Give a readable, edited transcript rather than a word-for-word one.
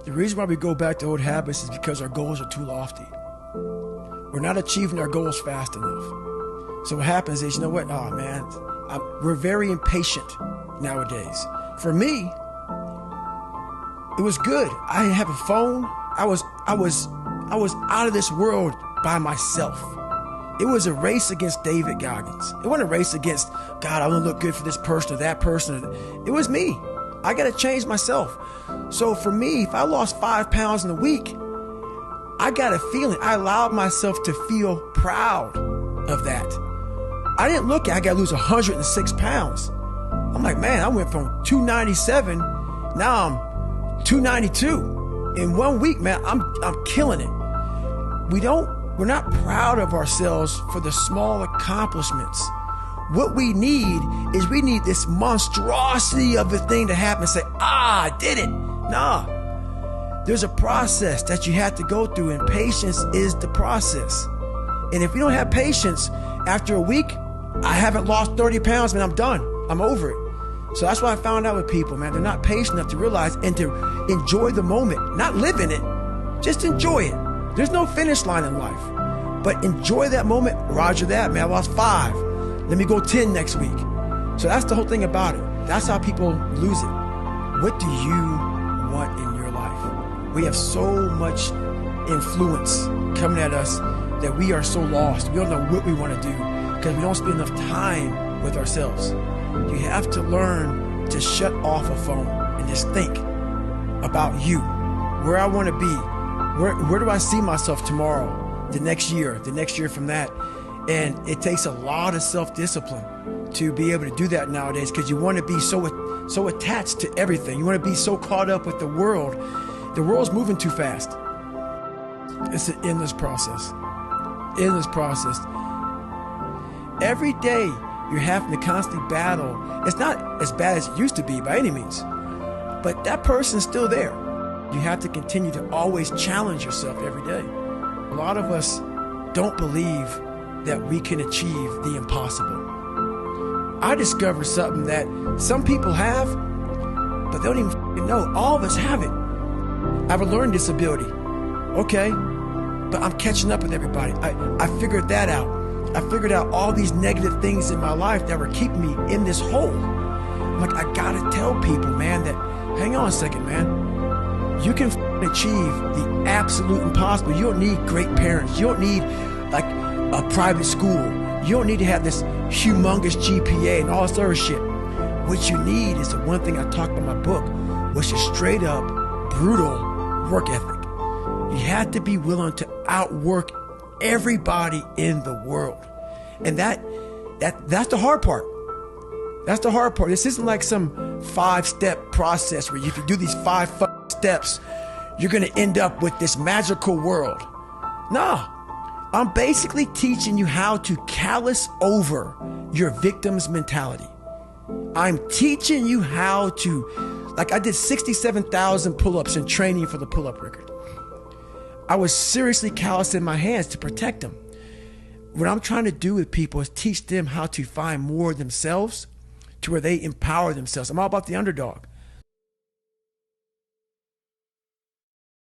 The reason why we go back to old habits is because our goals are too lofty. We're not achieving our goals fast enough. So what happens is, you know what? Oh man, we're very impatient nowadays. For me, it was good. I didn't have a phone. I was out of this world by myself. It was a race against David Goggins. It wasn't a race against, God, I want to look good for this person or that person. It was me. I got to change myself. So for me, if I lost 5 pounds in a week, I got a feeling. I allowed myself to feel proud of that. I didn't look at, I got to lose 106 pounds. I'm like, man, I went from 297, now I'm 292. In 1 week, man, I'm killing it. We're not proud of ourselves for the small accomplishments. What we need is this monstrosity of a thing to happen and say, I did it. Nah, there's a process that you have to go through, and patience is the process. And if we don't have patience, after a week, I haven't lost 30 pounds, man, I'm done. I'm over it. So that's what I found out with people, man. They're not patient enough to realize and to enjoy the moment, not live in it, just enjoy it. There's no finish line in life, but enjoy that moment. Roger that, man. I lost 5. Let me go 10 next week. So that's the whole thing about it. That's how people lose it. What do you want in your life? We have so much influence coming at us that we are so lost. We don't know what we want to do because we don't spend enough time with ourselves. You have to learn to shut off a phone and just think about you, where I want to be, where do I see myself tomorrow, the next year from that. And it takes a lot of self-discipline to be able to do that nowadays, because you want to be so attached to everything. You want to be so caught up with the world. The world's moving too fast. It's an endless process. Endless process. Every day you're having to constantly battle. It's not as bad as it used to be by any means, but that person's still there. You have to continue to always challenge yourself every day. A lot of us don't believe that we can achieve the impossible. I discovered something that some people have, but they don't even know. All of us have it. I have a learning disability. Okay, but I'm catching up with everybody. I figured that out. I figured out all these negative things in my life that were keeping me in this hole. I'm like, I gotta tell people, man, that, hang on a second, man. You can achieve the absolute impossible. You don't need great parents. You don't need like a private school. You don't need to have this humongous GPA and all this other shit. What you need is the one thing I talked about in my book, which is straight up brutal work ethic. You have to be willing to outwork everybody in the world. And that's the hard part. That's the hard part. This isn't like some 5-step process where if you do these 5 steps, you're going to end up with this magical world. Nah. I'm basically teaching you how to callous over your victim's mentality. I'm teaching you how to, like I did 67,000 pull-ups in training for the pull-up record. I was seriously callousing my hands to protect them. What I'm trying to do with people is teach them how to find more of themselves to where they empower themselves. I'm all about the underdog.